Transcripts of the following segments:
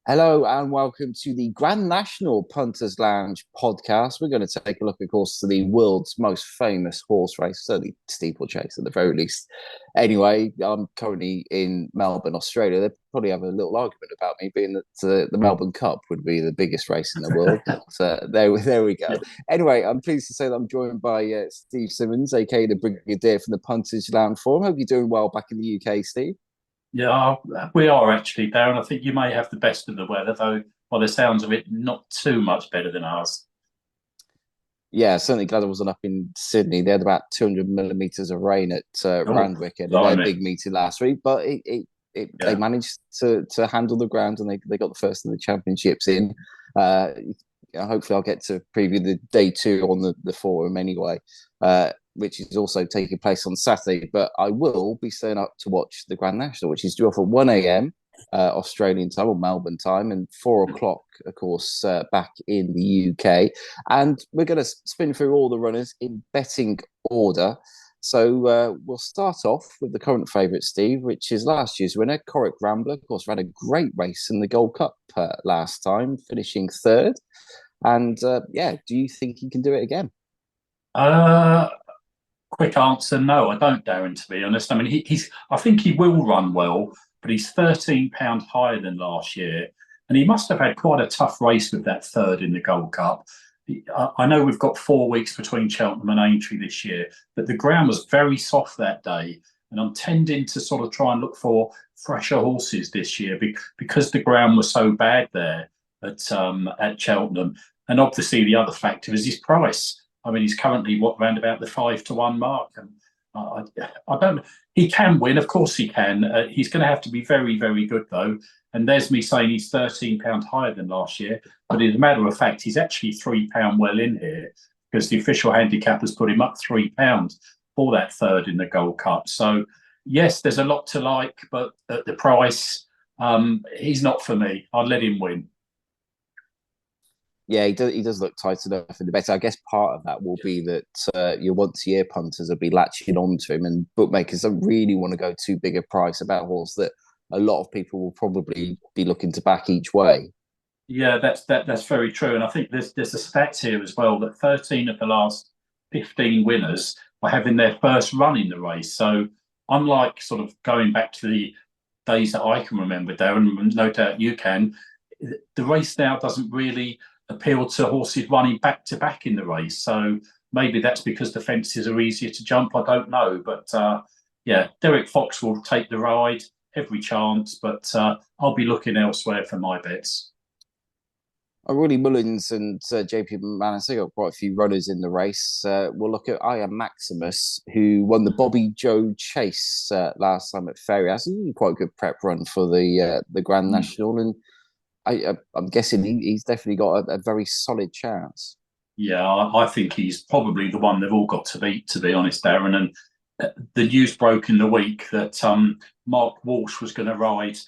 Hello and welcome to the GrandNational Punters Lounge podcast. We're going to take a look, of course, to the world's most famous horse race, certainly steeplechase at the very least. Anyway, I'm currently in Melbourne, Australia. They probably have a little argument about me, being that the Melbourne Cup would be the biggest race in the world. So there we go. Yeah, Anyway, I'm pleased to say that I'm joined by Steve Simmons, aka the Brigadier from the Punters Lounge Forum. Hope you're doing well back in the UK, Steve. yeah, we are actually, Darren. I think you may have the best of the weather, though, by the sounds of it, not too much better than ours. Yeah, certainly glad I wasn't up in Sydney. They had about 200 millimeters of rain at Oh, Randwick at their blimey. big meeting last week, but they Yeah. managed to handle the ground and they got the first of the championships in. Uh, Hopefully, I'll get to preview the day two on the forum anyway, which is also taking place on Saturday. But I will be staying up to watch the Grand National, which is due off at 1 a.m. Australian time or Melbourne time, and 4 o'clock, of course, back in the UK. And we're going to spin through all the runners in betting order. So we'll start off with the current favourite, Steve, which is last year's winner, Corrick Rambler. Of course, ran a great race in the Gold Cup last time, finishing third. And yeah, do you think he can do it again? Uh, Quick answer, no, I don't, Darren, to be honest. I mean, I think he will run well, but he's £13 higher than last year. And he must have had quite a tough race with that third in the Gold Cup. I know we've got 4 weeks between Cheltenham and Aintree this year, but the ground was very soft that day. And I'm tending to sort of try and look for fresher horses this year because the ground was so bad there at Cheltenham. And obviously, the other factor is his price. I mean, he's currently round about the 5-1 mark, and I don't. He can win, of course he can. He's going to have to be very, very good though. And there's me saying he's £13 higher than last year, but as a matter of fact, he's actually £3 well in here because the official handicap has put him up £3 for that third in the Gold Cup. So yes, there's a lot to like, but at the price, he's not for me. I'd let him win. Yeah, he does look tight enough in the bet. I guess part of that will be that your once-a-year punters will be latching onto him, and bookmakers don't really want to go too big a price about a horse that a lot of people will probably be looking to back each way. Yeah, that's very true. And I think there's a stats here as well that 13 of the last 15 winners are having their first run in the race. So unlike sort of going back to the days that I can remember, Darren, and no doubt you can, the race now doesn't really appeal to horses running back to back in the race. So maybe that's because the fences are easier to jump. I don't know, but yeah, Derek Fox will take the ride every chance, but I'll be looking elsewhere for my bets. Rory Mullins and JP McManus, they got quite a few runners in the race. We'll look at I Am Maximus, who won the Bobby Joe Chase last time at Ferry. That's quite a good prep run for the Grand Mm. National, and I'm guessing he's definitely got a very solid chance. Yeah, I think he's probably the one they've all got to beat, to be honest, Darren. And the news broke in the week that Mark Walsh was going to ride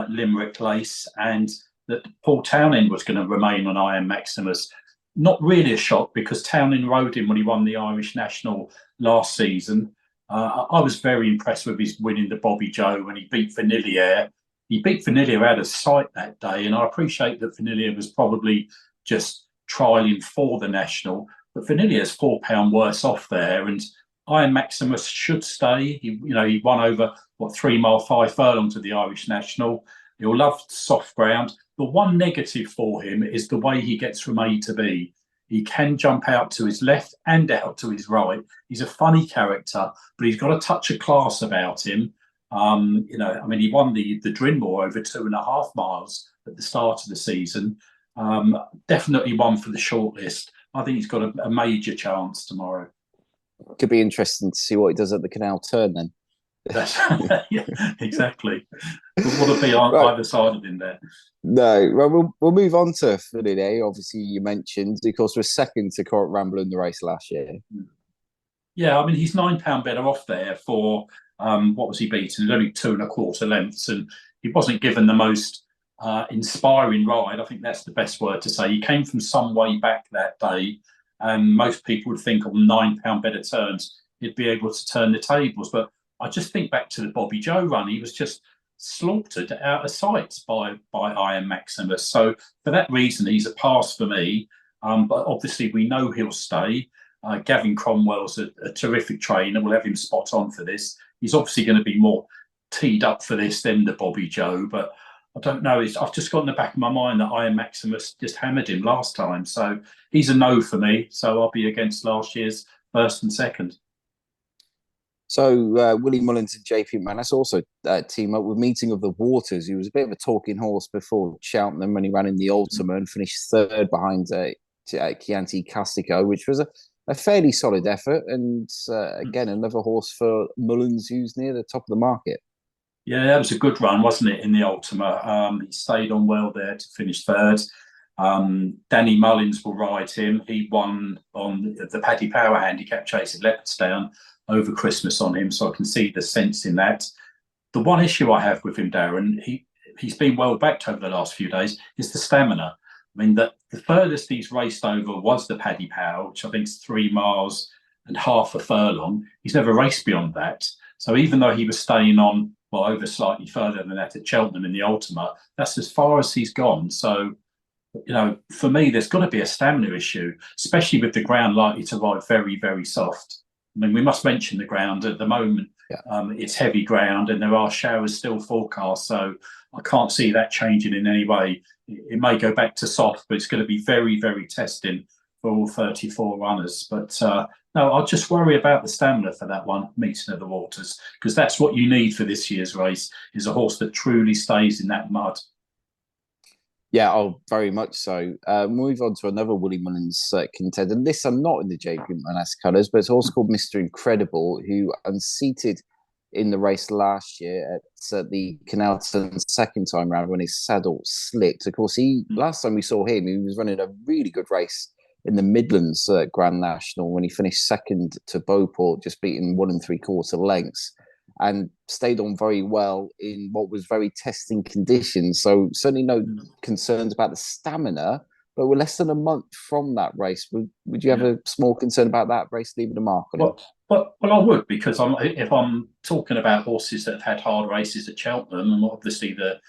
Limerick Lace and that Paul Townend was going to remain on I Am Maximus. Not really a shock because Townend rode him when he won the Irish National last season. I was very impressed with his winning the Bobby Joe when he beat Vanillier. He beat Vanillier out of sight that day, and I appreciate that Vanillier was probably just trialing for the national, but Vanillier's £4 worse off there, and Iron Maximus should stay. He won over 3 mile 5 furlongs to the Irish national. He'll love soft ground. The one negative for him is the way he gets from A to B. He can jump out to his left and out to his right. He's a funny character, but he's got a touch of class about him. I mean, he won the Drinmore over 2.5 miles at the start of the season. Definitely one for the shortlist. I think he's got a major chance tomorrow. Could be interesting to see what he does at the Canal Turn then. That's yeah, exactly. But what will be on Right. either side of him there? No, well, we'll move on to Finiday. Obviously, you mentioned, of course, we're second to Corrick Rambler in the race last year. Yeah, I mean he's £9 better off there for what was he beaten? It's only 2.25 lengths, and he wasn't given the most inspiring ride. I think that's the best word to say. He came from some way back that day, and most people would think on £9 better turns he'd be able to turn the tables. But I just think back to the Bobby Joe run. He was just slaughtered out of sight by Iron Maximus. So for that reason, he's a pass for me. But obviously, we know he'll stay. Gavin Cromwell's a terrific trainer. We'll have him spot on for this. He's obviously going to be more teed up for this than the Bobby Joe, but I don't know. I've just got in the back of my mind that Iron Maximus just hammered him last time. So he's a no for me. So I'll be against last year's first and second. So Willie Mullins and JP McManus also team up with Meeting of the Waters, who was a bit of a talking horse before Cheltenham when he ran in the Ultima and finished third behind Chianti Castico, which was a fairly solid effort. And again, another horse for Mullins who's near the top of the market. Yeah, that was a good run, wasn't it, in the Ultima? He stayed on well there to finish third. Danny Mullins will ride him. He won on the Paddy Power handicap chase at Leopardstown over Christmas on him, so I can see the sense in that. The one issue I have with him, Darran, he's been well backed over the last few days, is the stamina. I mean, the furthest he's raced over was the Paddy Power, which I think is 3 miles and half a furlong. He's never raced beyond that. So even though he was staying on, well, over slightly further than that at Cheltenham in the Ultima, that's as far as he's gone. So, you know, for me, there's got to be a stamina issue, especially with the ground likely to ride very, very soft. I mean, we must mention the ground at the moment. Yeah. It's heavy ground and there are showers still forecast. So I can't see that changing in any way. It may go back to soft, but it's going to be very, very testing for all 34 runners. But no, I'll just worry about the stamina for that one, Meeting of the Waters, because that's what you need for this year's race, is a horse that truly stays in that mud. Yeah, oh, very much so. Move on to another Willie Mullins contender. This I'm not in the JP McManus colours, but it's a horse called Mr. Incredible, who unseated in the race last year at the Canalton second time round when his saddle slipped. Of course, last time we saw him, he was running a really good race in the Midlands GrandNational when he finished second to Beauport, just beating 1 3/4 lengths, and stayed on very well in what was very testing conditions. So certainly no concerns about the stamina, but we're less than a month from that race. Would you have a small concern about that race leaving a mark on it? Well, I would, because if I'm talking about horses that have had hard races at Cheltenham, and obviously the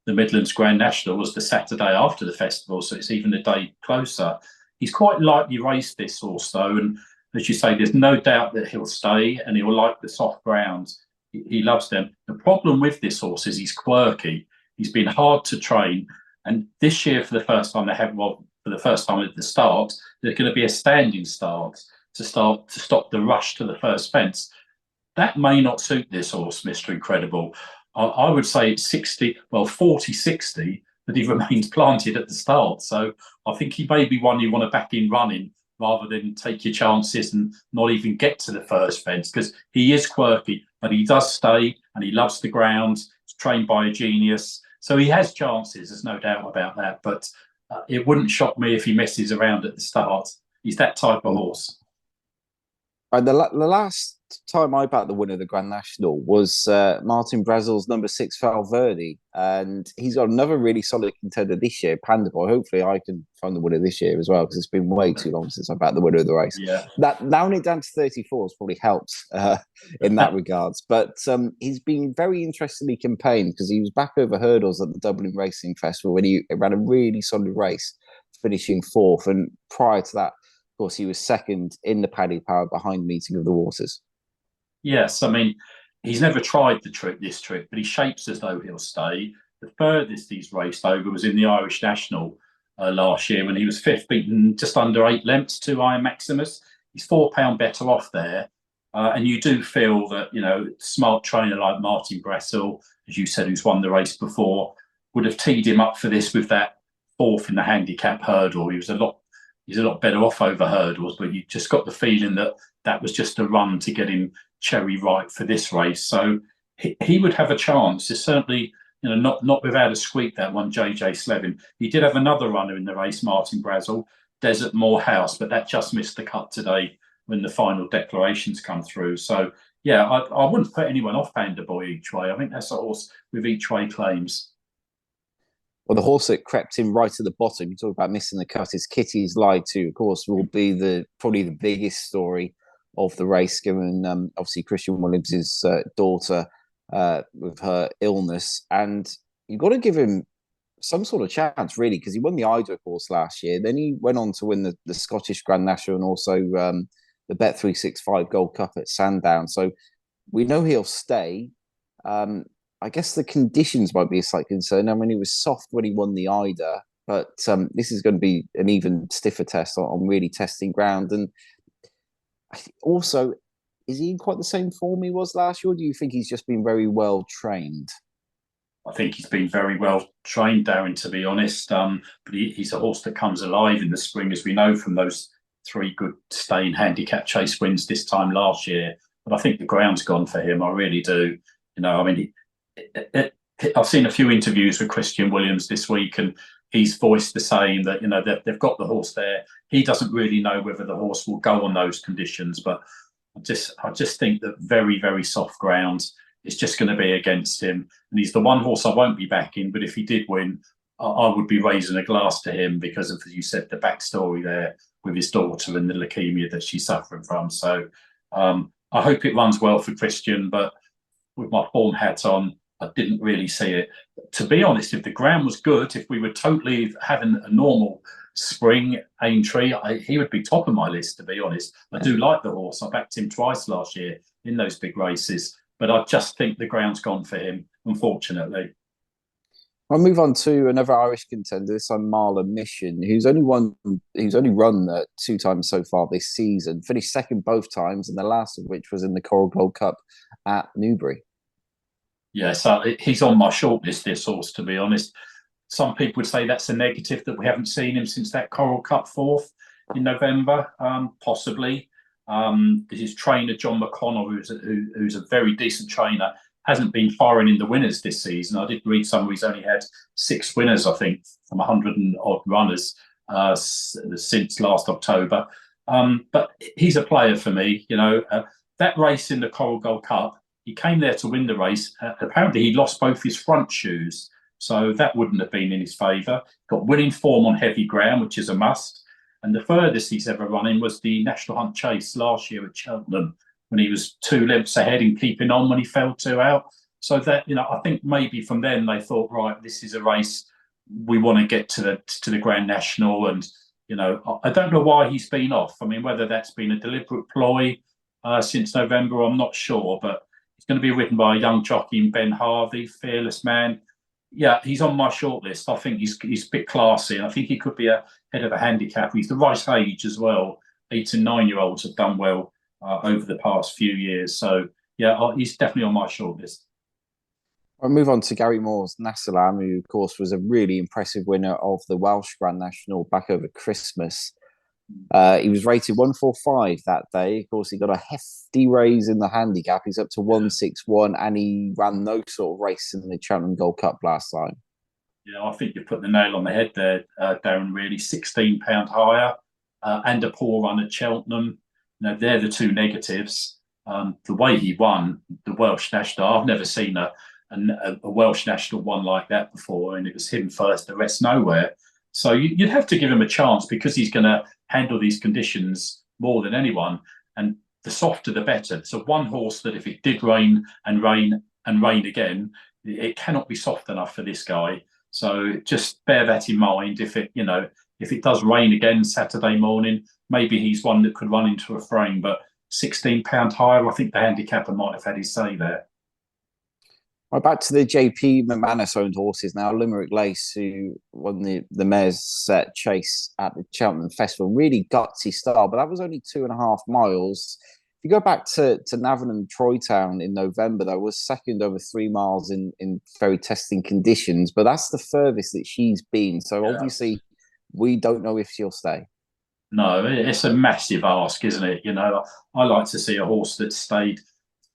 Midlands GrandNational was the Saturday after the festival, so it's even a day closer. He's quite lightly raced, this horse, though, and as you say, there's no doubt that he'll stay and he'll like the soft grounds. He loves them. The problem with this horse is he's quirky. He's been hard to train, and this year, for the first time, for the first time at the start, there's going to be a standing start to stop the rush to the first fence. That may not suit this horse, Mr. Incredible. I would say it's 40-60 that he remains planted at the start. So I think he may be one you want to back in running rather than take your chances and not even get to the first fence, because he is quirky, but he does stay and he loves the ground. He's trained by a genius. So he has chances, there's no doubt about that. But it wouldn't shock me if he messes around at the start. He's that type of horse. The last time I backed the winner of the GrandNational was Martin Brazel's number 6 Valverde, and he's got another really solid contender this year, Panda Boy. Hopefully I can find the winner this year as well, because it's been way too long since I backed the winner of the race. Yeah. That narrowing it down to 34 has probably helped in that regards. But he's been very interestingly campaigned, because he was back over hurdles at the Dublin Racing Festival when he ran a really solid race, finishing 4th, and prior to that, of course, he was second in the Paddy Power behind Meeting of the Waters. Yes, I mean, he's never tried this trick, but he shapes as though he'll stay. The furthest he's raced over was in the Irish National last year when he was 5th, beaten just under 8 lengths to Iron Maximus. He's £4 better off there. And you do feel that, you know, smart trainer like Martin Brazel, as you said, who's won the race before, would have teed him up for this with that 4th in the handicap hurdle. He's a lot better off over hurdles, but you just got the feeling that that was just a run to get him cherry ripe for this race. So he would have a chance. It's certainly, you know, not without a squeak, that one, JJ Slevin. He did have another runner in the race, Martin Brazel, Desert Morehouse, but that just missed the cut today when the final declarations come through. So, yeah, I wouldn't put anyone off Panda Boy each way. I think that's a horse with each way claims. Well, the horse that crept in right at the bottom, you talk about missing the cut, is Kitty's Lied To, of course, will be probably the biggest story of the race, given obviously Christian Williams' daughter with her illness, and you've got to give him some sort of chance, really, because he won the Ida course last year. Then he went on to win the Scottish GrandNational and also the Bet365 Gold Cup at Sandown. So we know he'll stay. I guess the conditions might be a slight concern. I mean, it was soft when he won the Ida, but this is going to be an even stiffer test on really testing ground. And also, is he in quite the same form he was last year, or do you think he's just been very well trained? I think he's been very well trained, Darran, to be honest. But he's a horse that comes alive in the spring, as we know from those 3 good staying handicap chase wins this time last year. But I think the ground's gone for him. I really do. I mean, I've seen a few interviews with Christian Williams this week, and he's voiced the same that they've got the horse there. He doesn't really know whether the horse will go on those conditions, but I just think that very, very soft ground is just going to be against him. And he's the one horse I won't be backing. But if he did win, I would be raising a glass to him because of, as you said, the backstory there with his daughter and the leukemia that she's suffering from. So I hope it runs well for Christian. But with my form hat on, I didn't really see it. To be honest, if the ground was good, if we were totally having a normal spring Aintree, he would be top of my list, to be honest. I do like the horse. I backed him twice last year in those big races, but I just think the ground's gone for him, unfortunately. I'll move on to another Irish contender, this time Marla Mission, who's only run 2 times so far this season, finished second both times, and the last of which was in the Coral Gold Cup at Newbury. Yeah, so he's on my shortlist, this horse, to be honest. Some people would say that's a negative that we haven't seen him since that Coral Cup 4th in November, possibly. His trainer, John McConnell, who's a very decent trainer, hasn't been firing in the winners this season. I did read somewhere he's only had 6 winners, I think, from 100 and odd runners since last October. But he's a player for me. That race in the Coral Gold Cup, he came there to win the race. Apparently, he lost both his front shoes, so that wouldn't have been in his favour. Got winning form on heavy ground, which is a must. And the furthest he's ever run in was the National Hunt Chase last year at Cheltenham, when he was 2 lengths ahead and keeping on when he fell 2 out. So that, I think maybe from then they thought, right, this is a race we want to get to the GrandNational. And, I don't know why he's been off. I mean, whether that's been a deliberate ploy since November, I'm not sure. But he's going to be ridden by a young jockey in Ben Harvey, fearless man. Yeah, he's on my shortlist. I think he's a bit classy, and I think he could be a head of a handicap. He's the right age as well. 8 and 9-year-olds have done well over the past few years. So, yeah, he's definitely on my shortlist. I'll move on to Gary Moore's Nassalam, who, of course, was a really impressive winner of the Welsh GrandNational back over Christmas. He was rated 145 that day. Of course, he got a hefty raise in the handicap. He's up to 161, and he ran no sort of race in the Cheltenham Gold Cup last time. Yeah, I think you put the nail on the head there, Darran, really. £16 higher and a poor run at Cheltenham. They're the 2 negatives. The way he won the Welsh National, I've never seen a Welsh National one like that before, and it was him first, the rest nowhere. So you'd have to give him a chance because he's going to handle these conditions more than anyone. And the softer, the better. So one horse that if it did rain and rain and rain again, it cannot be soft enough for this guy. So just bear that in mind. If it does rain again Saturday morning, maybe he's one that could run into a frame. But £16 higher, I think the handicapper might have had his say there. Right, back to the JP McManus owned horses now. Limerick Lace, who won the mare's set chase at the Cheltenham Festival. Really gutsy start, but that was only 2.5 miles. If you go back to Navan Troy Town in November, that was second over 3 miles in very testing conditions, but that's the furthest that she's been. So obviously, we don't know if she'll stay. No, it's a massive ask, isn't it? I like to see a horse that stayed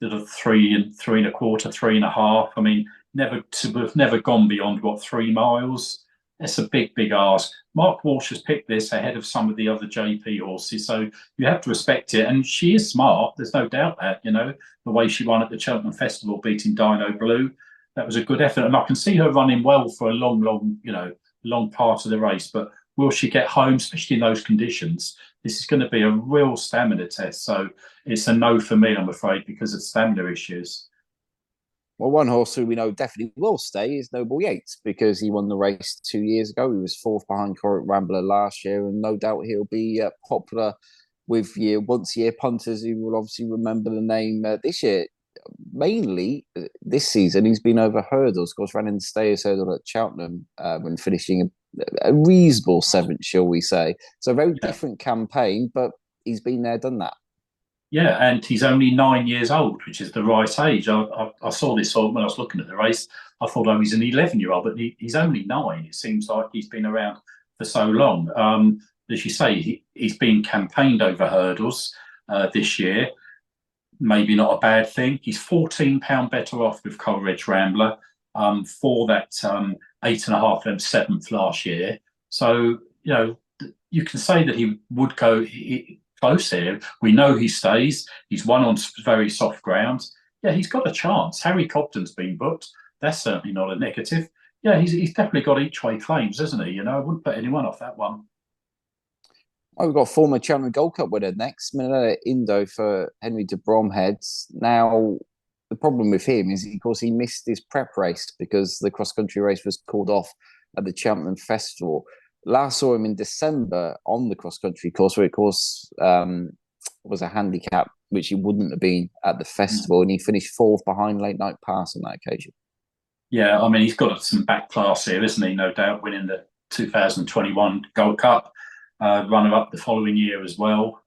sort of 3 and 3 1/4, 3.5. I mean, never gone beyond 3 miles. That's a big ask. Mark Walsh has picked this ahead of some of the other JP horses, so you have to respect it. And she is smart. There's no doubt that. The way she won at the Cheltenham Festival, beating Dino Blue, that was a good effort. And I can see her running well for a long part of the race. But will she get home, especially in those conditions? This is going to be a real stamina test. So it's a no for me, I'm afraid, because of stamina issues. Well, one horse who we know definitely will stay is Noble Yates because he won the race 2 years ago. He was fourth behind Corrick Rambler last year, and no doubt he'll be popular with your once-a-year punters who will obviously remember the name this year. Mainly this season, he's been over hurdles. Of course, ran in the Stayers hurdle at Cheltenham when finishing a reasonable seventh, shall we say. So a very Yeah. different campaign, but he's been there, done that. Yeah, and he's only 9 years old, which is the right age. I saw this when I was looking at the race. I thought, oh, he's an 11-year-old, but he's only 9. It seems like he's been around for so long. As you say, he's been campaigned over hurdles this year. Maybe not a bad thing. He's £14 better off with Coleridge Rambler for that 8.5 and 7th last year. So, you can say that he would go close here. We know he stays. He's won on very soft ground. Yeah, he's got a chance. Harry Cobden's been booked. That's certainly not a negative. Yeah, he's definitely got each way claims, hasn't he? I wouldn't put anyone off that one. Oh, we've got former Cheltenham Gold Cup winner next, Manila Indo for Henry de Bromheads. Now, the problem with him is, of course, he missed his prep race because the cross-country race was called off at the Cheltenham Festival. Last saw him in December on the cross-country course, where, of course, was a handicap, which he wouldn't have been at the festival, and he finished fourth behind Late Night Pass on that occasion. Yeah, I mean, he's got some back class here, isn't he? No doubt, winning the 2021 Gold Cup, runner-up the following year as well.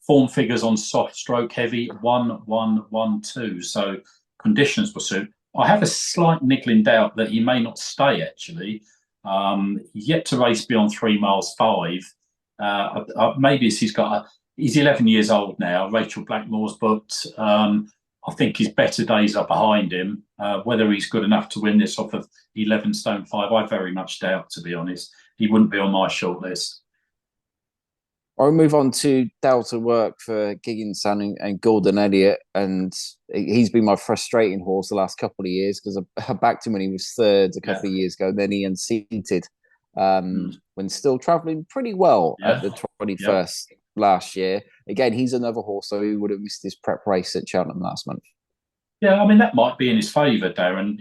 Form figures on soft stroke heavy, 1-1-1-2. So conditions will suit. I have a slight niggling doubt that he may not stay, actually. Yet to race beyond 3 miles 5. Maybe he's 11 years old now. Rachel Blackmore's booked. I think his better days are behind him. Whether he's good enough to win this off of 11 stone 5, I very much doubt, to be honest. He wouldn't be on my shortlist. I'll move on to Delta work for Gigginson and Gordon Elliott, and he's been my frustrating horse the last couple of years because I backed him when he was third a couple of years ago. Then he unseated when still travelling pretty well at the 21st last year. Again, he's another horse, so he would have missed his prep race at Cheltenham last month. Yeah, I mean, that might be in his favour, Darran,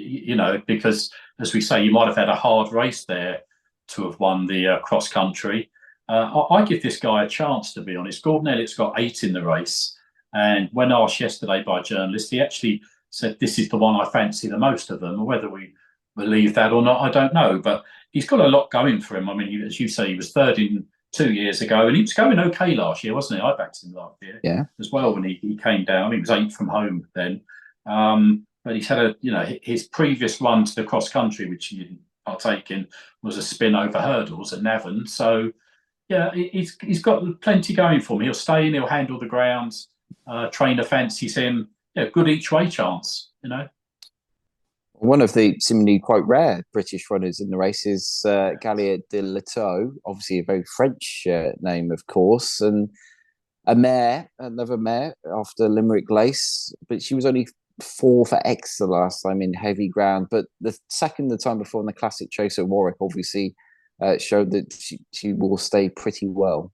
because, as we say, you might have had a hard race there to have won the cross-country. I give this guy a chance, to be honest. Gordon Elliott's got 8 in the race. And when asked yesterday by a journalist, he actually said, this is the one I fancy the most of them. Whether we believe that or not, I don't know. But he's got a lot going for him. I mean, as you say, he was third in 2 years ago, and he was going okay last year, wasn't he? I backed him last year as well when he came down. He was 8th from home then. But he's had his previous run to the cross country, which he didn't partake in, was a spin over hurdles at Navan. So, yeah, he's got plenty going for him. He'll stay in, he'll handle the grounds. Trainer fancies him. Yeah, good each way chance, One of the seemingly quite rare British runners in the race is Gallia de Leteau, obviously a very French name, of course, and another mare after Limerick Lace, but she was only 4 for X the last time in heavy ground. But the time before in the Classic Chase at Warwick, obviously showed that she will stay pretty well.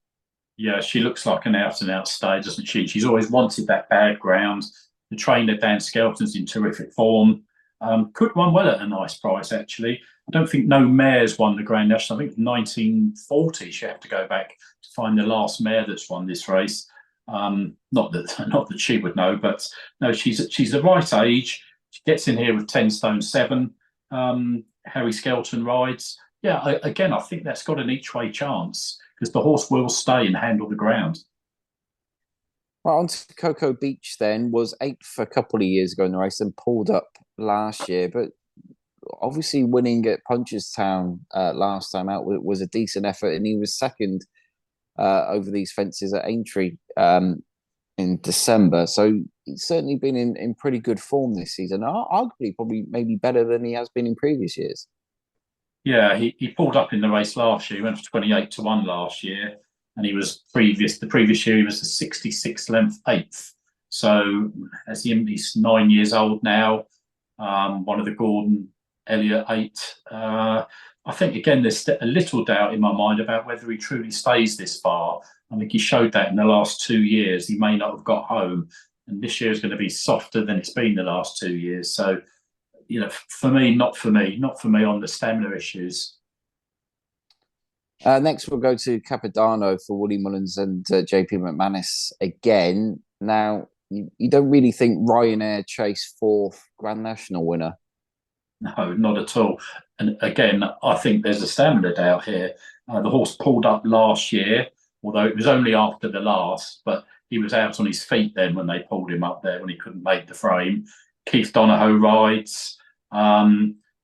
Yeah, she looks like an out-and-out stay, doesn't she? She's always wanted that bad ground. The trainer, Dan Skelton's in terrific form. Could run well at a nice price, actually. I don't think no mare's won the GrandNational. I think 1940 she had to go back to find the last mare that's won this race. Not that she would know, but no, she's the right age. She gets in here with 10 stone 7. Harry Skelton rides. Yeah, again, I think that's got an each way chance because the horse will stay and handle the ground. Well, on to Cocoa Beach then, was 8th a couple of years ago in the race and pulled up last year, but obviously winning at Punchestown last time out was a decent effort, and he was second over these fences at Aintree in December. So he's certainly been in pretty good form this season, arguably probably maybe better than he has been in previous years. Yeah, he pulled up in the race last year. He went for 28 to 1 last year, and the previous year he was the 66th length 8th. So he's 9 years old now. One of the Gordon Elliott 8. I think again there's a little doubt in my mind about whether he truly stays this far. I think he showed that in the last 2 years. He may not have got home. and this year is going to be softer than it's been the last 2 years. So, for me, not for me, not for me on the stamina issues. Next, we'll go to Capodanno for Woody Mullins and JP McManus again. Now, you don't really think Ryanair chase fourth GrandNational winner? No, not at all. And again, I think there's a stamina doubt here. The horse pulled up last year, although it was only after the last, but he was out on his feet then when they pulled him up there when he couldn't make the frame. Keith Donohoe rides.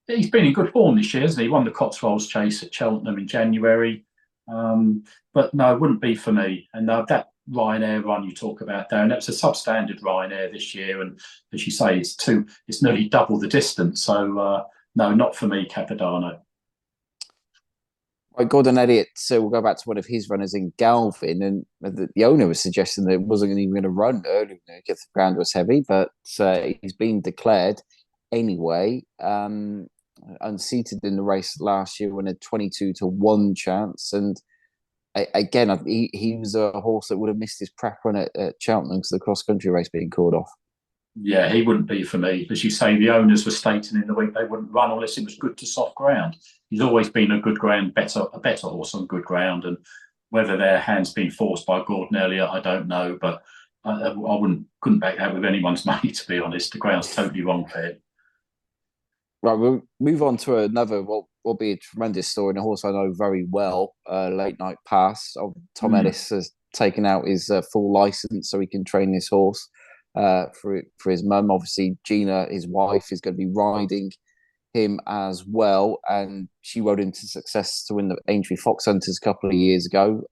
He's been in good form this year, hasn't he? He won the Cotswolds Chase at Cheltenham in January. But no, it wouldn't be for me. And that Ryanair run you talk about, Darren, that's a substandard Ryanair this year. And as you say, it's nearly double the distance. So no, not for me, Capodanno. Right, Gordon Elliott, so we'll go back to one of his runners in Galvin, and the owner was suggesting that it wasn't even going to run early because the ground was heavy, but he's been declared anyway. Unseated in the race last year, when a 22-1 chance, and again, he was a horse that would have missed his prep run at Cheltenham because of the cross country race being called off. Yeah, he wouldn't be for me. As you say, the owners were stating in the week they wouldn't run unless it was good to soft ground. He's always been a good ground, a better horse on good ground, and whether their hand's been forced by Gordon Elliott, I don't know. But I couldn't back that with anyone's money, to be honest. The ground's totally wrong for him. Right, we'll move on to another, what will be a tremendous story, and a horse I know very well, Late Night Pass. Tom Ellis has taken out his full license so he can train this horse for his mum. Obviously, Gina, his wife, is going to be riding him as well, and she rode into success to win the Aintree Fox Hunters a couple of years ago.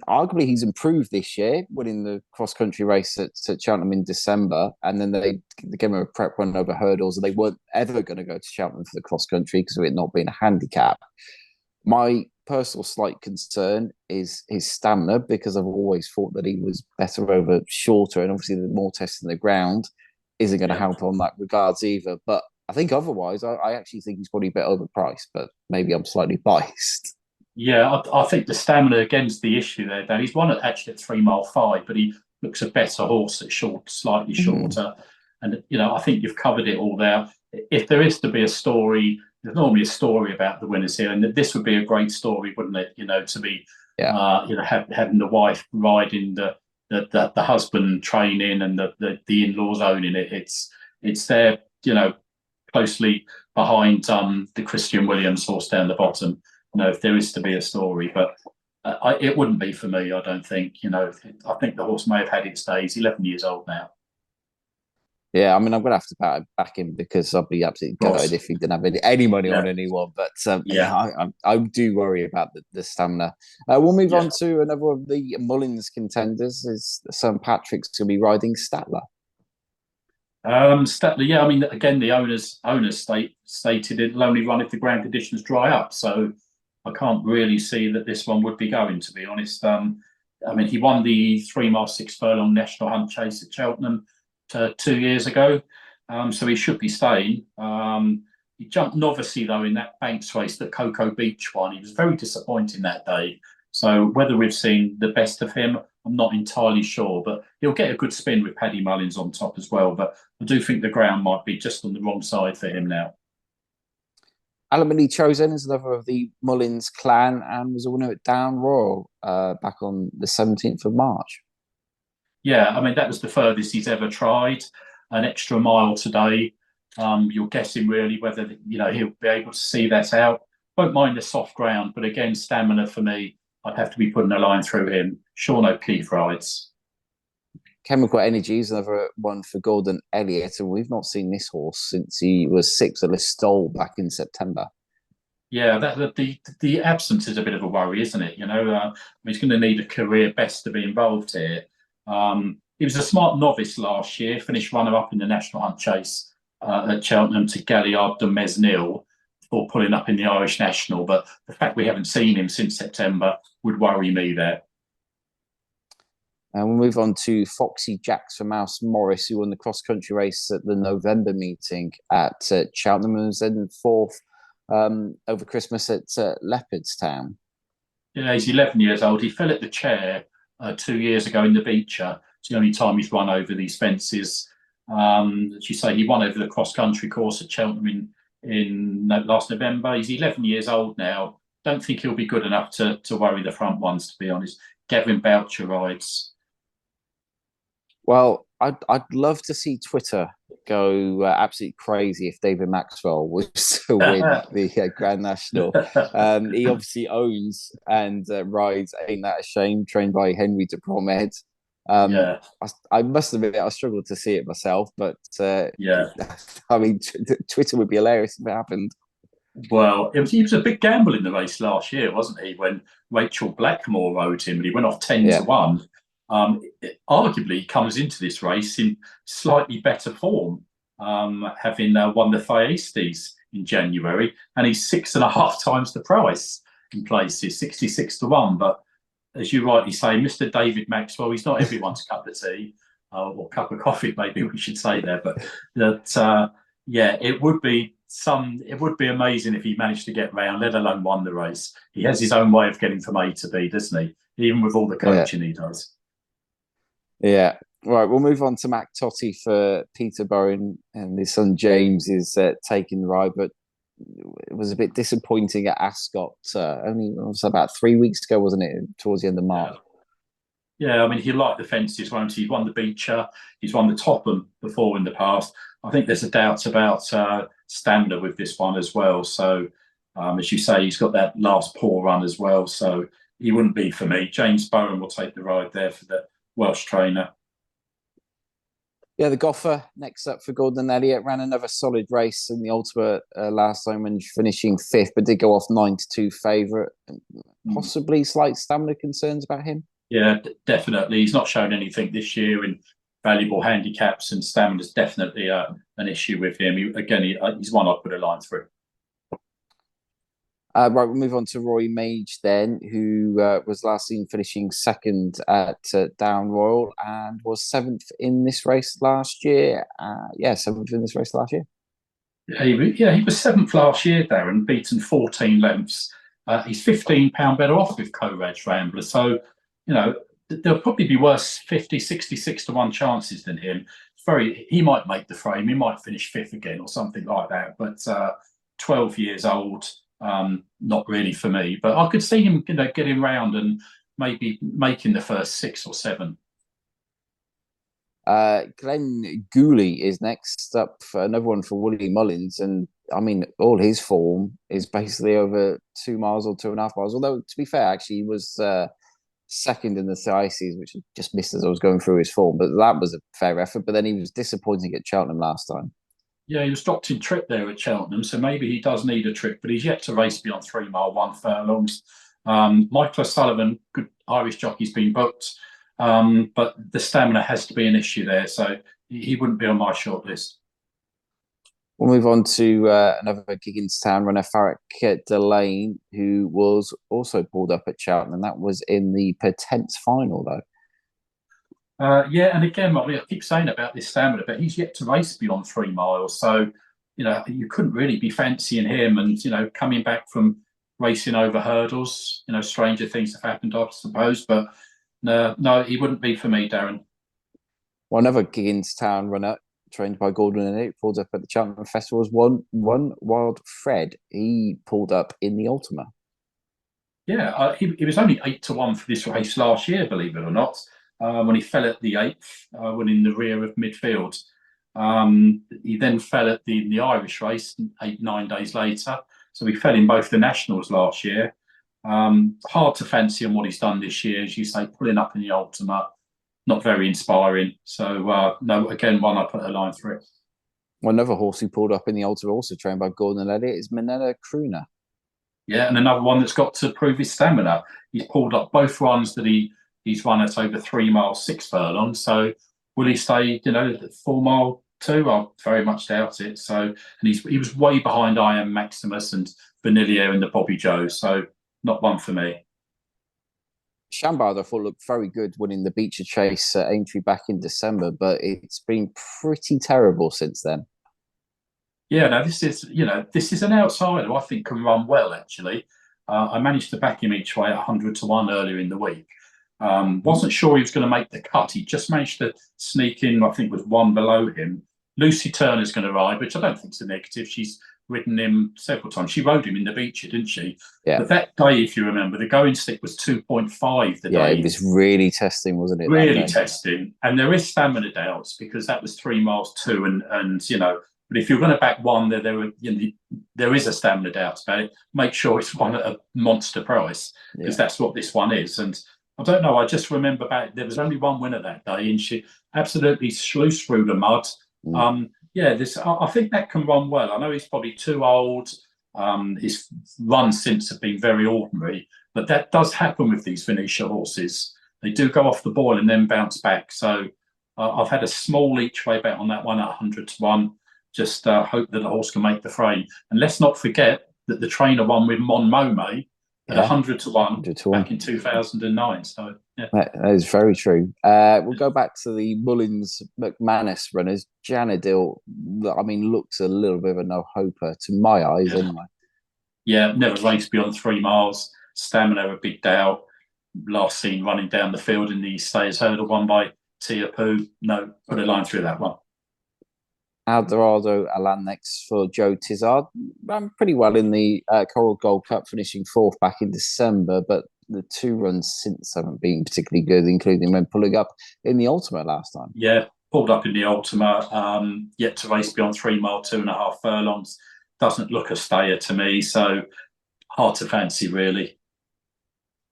Arguably he's improved this year, winning the cross country race at Cheltenham in December, and then they gave him a prep run over hurdles, and they weren't ever going to go to Cheltenham for the cross country because of it not being a handicap. My personal slight concern is his stamina, because I've always thought that he was better over shorter, and obviously the more testing the ground isn't going to help on that regards either. But I think otherwise, I actually think he's probably a bit overpriced, but maybe I'm slightly biased. Yeah, I think the stamina against the issue there, Dan. He's won actually at 3 Mile 5, but he looks a better horse at slightly shorter. And, I think you've covered it all there. If there is to be a story, there's normally a story about the winners here, and this would be a great story, wouldn't it? To be, having the wife riding the husband training and the in-laws owning it. It's there, closely behind the Christian Williams horse down the bottom. If there is to be a story, but it wouldn't be for me. I don't think. I think the horse may have had its days. 11 years old now. Yeah, I mean, I'm going to have to back him because I'd be absolutely gutted if he didn't have any money on anyone. But I do worry about the stamina. We'll move on to another of the Mullins contenders. Is St. Patrick's going to be riding Statler? Statler, yeah. I mean, again, the owners stated it'll only run if the ground conditions dry up. So I can't really see that this one would be going, to be honest. I mean, he won the 3 Mile 6 Furlong National Hunt Chase at Cheltenham 2 years ago, so he should be staying. He jumped novicey, though, in that Banks race that Cocoa Beach won. He was very disappointing that day. So whether we've seen the best of him, I'm not entirely sure, but he'll get a good spin with Paddy Mullins on top as well. But I do think the ground might be just on the wrong side for him now. Alamany Chosen is another of the Mullins clan and was a winner at Down Royal back on the 17th of March. Yeah, I mean, that was the furthest he's ever tried. An extra mile today. You're guessing really whether he'll be able to see that out. Won't mind the soft ground, but again, stamina for me, I'd have to be putting a line through him. Sean O'Keefe rides. Chemical Energy is another one for Gordon Elliott, and we've not seen this horse since he was 6th at Listowel back in September. Yeah, the absence is a bit of a worry, isn't it? He's going to need a career best to be involved here. He was a smart novice last year, finished runner-up in the National Hunt Chase at Cheltenham to Galliard de Mesnil before pulling up in the Irish National. But the fact we haven't seen him since September would worry me there. And we'll move on to Foxy Jacks for Mouse Morris, who won the cross-country race at the November meeting at Cheltenham and was then 4th over Christmas at Leopardstown. Yeah, he's 11 years old. He fell at the chair 2 years ago in the Beecher. It's the only time he's run over these fences. As you say, he won over the cross-country course at Cheltenham in last November. He's 11 years old now. Don't think he'll be good enough to worry the front ones, to be honest. Gavin Boucher rides. Well, I'd love to see Twitter go absolutely crazy if David Maxwell was to win the GrandNational. He obviously owns and rides Ain't That a Shame, trained by Henry de Promed. Yeah. I must admit, I struggled to see it myself, but Yeah. I mean, Twitter would be hilarious if it happened. Well, he was a big gamble in the race last year, wasn't he? When Rachel Blackmore rode him and he went off 10-1. Arguably, he comes into this race in slightly better form, having won the Thyestes in January, and he's 6.5 times the price in places, 66-1. But as you rightly say, Mr. David Maxwell, he's not everyone's cup of tea or cup of coffee, maybe we should say there. But that, yeah, it would be amazing if he managed to get round, let alone won the race. He has his own way of getting from A to B, doesn't he? Even with all the coaching he does. Yeah. Right, we'll move on to Mac Totti for Peterborough, and his son James is taking the ride, but it was a bit disappointing at Ascot. Only about 3 weeks ago, wasn't it? Towards the end of March. Yeah, I mean, he liked the fences, won't he? He's won the Beecher, he's won the Topham before in the past. I think there's a doubt about stamina with this one as well. So, as you say, he's got that last poor run as well. So he wouldn't be for me. James Bowen will take the ride there for the Welsh trainer. Yeah, the Goffer next up for Gordon Elliott ran another solid race in the Ultimate last time and finishing fifth, but did go off 9-2 favourite. Possibly slight stamina concerns about him. Yeah, definitely. He's not shown anything this year in valuable handicaps, and stamina is definitely an issue with him. He's one I'd put a line through. Right, we'll move on to Roy Mage then, who was last seen finishing second at Down Royal and was seventh in this race last year. Seventh in this race last year. He was seventh last year, Darran, beaten 14 lengths. He's £15 better off with Co-Reg Rambler. So, there'll probably be worse 50, 66-1 chances than him. He might make the frame. He might finish fifth again or something like that. But 12 years old, not really for me. But I could see him, getting round and maybe making the first 6 or 7. Glenn Gooley is next up for another one for Woody Mullins, and I mean, all his form is basically over 2 miles or 2.5 miles. Although, to be fair, actually, he was second in the Thyestes, which I just missed as I was going through his form. But that was a fair effort. But then he was disappointing at Cheltenham last time. Yeah, he was dropped in trip there at Cheltenham, so maybe he does need a trip, but he's yet to race beyond 3 mile, 1 furlongs. Michael O'Sullivan, good Irish jockey's been booked, but the stamina has to be an issue there, so he wouldn't be on my shortlist. We'll move on to another Gigginstown runner, Farrah Delane, who was also pulled up at Cheltenham. That was in the Pertense final, though. And again, I keep saying about this stamina, but he's yet to race beyond 3 miles. So, you couldn't really be fancying him. And, coming back from racing over hurdles, stranger things have happened, I suppose. But no, he wouldn't be for me, Darran. Well, another Gigginstown runner, trained by Gordon and Elliott, pulled up at the Cheltenham Festival was one Wild Fred. He pulled up in the Ultima. Yeah, he was only 8-1 for this race last year, believe it or not. When he fell at the 8th, when in the rear of midfield. He then fell at the Irish race 8-9 days later. So he fell in both the Nationals last year. Hard to fancy on what he's done this year, as you say, pulling up in the Ultimate. Not very inspiring. So, no, again, one I put a line through it. Well, another horse who pulled up in the Ultimate, also trained by Gordon and Elliott, is Manella Crooner. Yeah, and another one that's got to prove his stamina. He's pulled up both runs that he's run at over 3 miles, 6 furlongs. So will he stay, 4 mile 2? I very much doubt it. So, and he was way behind I Am Maximus and Vanillier and the Bobby Joe. So not one for me. Chambard, I thought, looked very good winning the Beecher Chase at Aintree back in December, but it's been pretty terrible since then. Yeah, no, this is an outsider who I think can run well, actually. I managed to back him each way at 100-1 earlier in the week. Wasn't sure he was going to make the cut. He just managed to sneak in, I think, was one below him. Lucy Turner's going to ride, which I don't think is a negative. She's ridden him several times. She rode him in the Beecher, didn't she? Yeah. But that day, if you remember, the going stick was 2.5 the day. Yeah, it was really testing, wasn't it? Really testing. And there is stamina doubts because that was 3 miles too. And you know, but if you're going to back one, there is a stamina doubt about it. Make sure it's one at a monster price because that's what this one is. And I don't know. I just remember back there was only one winner that day, and she absolutely sluiced through the mud. Yeah, I think that can run well. I know he's probably too old. His runs since have been very ordinary, but that does happen with these Venetia horses. They do go off the boil and then bounce back. So I've had a small each way bet on that one at 100 to 1. Just hope that the horse can make the frame. And let's not forget that the trainer won with Mon Mome at 100 to 1 back in 2009. So yeah, that is very true. We'll go back to the Mullins McManus runners. Janadil, I mean, looks a little bit of a no-hoper to my eyes, anyway. Yeah, never raced beyond 3 miles. Stamina a big doubt. Last seen running down the field in the Stayers Hurdle, won by Tia Poo. No, put a line through that one. Eldorado Alan next for Joe Tizard. Ran pretty well in the Coral Gold Cup, finishing 4th back in December, but the 2 runs since haven't been particularly good, including when pulling up in the Ultima last time. Yeah, pulled up in the Ultima, yet to race beyond 3 mile, 2.5 furlongs. Doesn't look a stayer to me, so hard to fancy, really.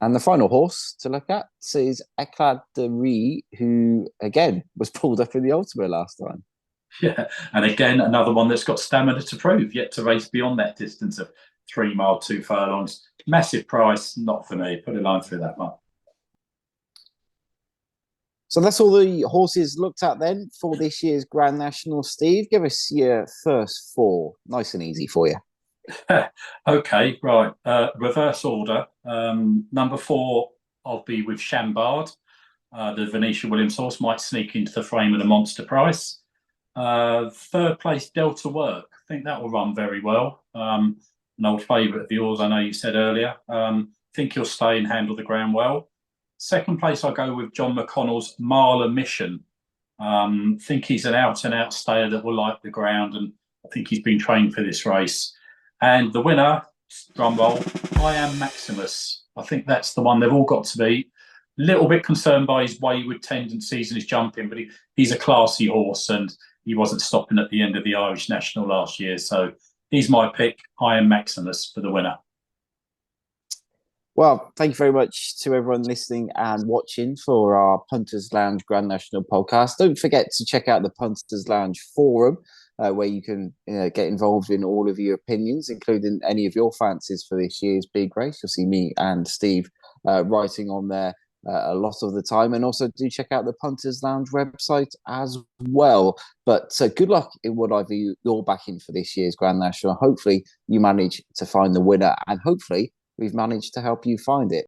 And the final horse to look at is Eclat de Rie, who, again, was pulled up in the Ultima last time. Yeah, and again, another one that's got stamina to prove, yet to race beyond that distance of 3 mile, 2 furlongs. Massive price, not for me. Put a line through that one. So that's all the horses looked at then for this year's Grand National. Steve, give us your first 4. Nice and easy for you. Okay, right. Reverse order. Number 4, I'll be with Chambard. The Venetia Williams horse might sneak into the frame at a monster price. 3rd place, Delta Work. I think that will run very well. An old favourite of yours, I know you said earlier. Think he'll stay and handle the ground well. 2nd place, I'll go with John McConnell's Marla Mission. Think he's an out-and-out stayer that will like the ground, and I think he's been trained for this race. And the winner, drum roll, I Am Maximus. I think that's the one they've all got to beat. Little bit concerned by his wayward tendencies and his jumping, but he's a classy horse, and he wasn't stopping at the end of the Irish National last year. So he's my pick. I Am Maximus for the winner. Well, thank you very much to everyone listening and watching for our Punters Lounge Grand National podcast. Don't forget to check out the Punters Lounge forum, where you can get involved in all of your opinions, including any of your fancies for this year's big race. You'll see me and Steve writing on there a lot of the time. And also do check out the Punters Lounge website as well. But good luck in whatever you're backing for this year's Grand National. Hopefully you manage to find the winner, and hopefully we've managed to help you find it.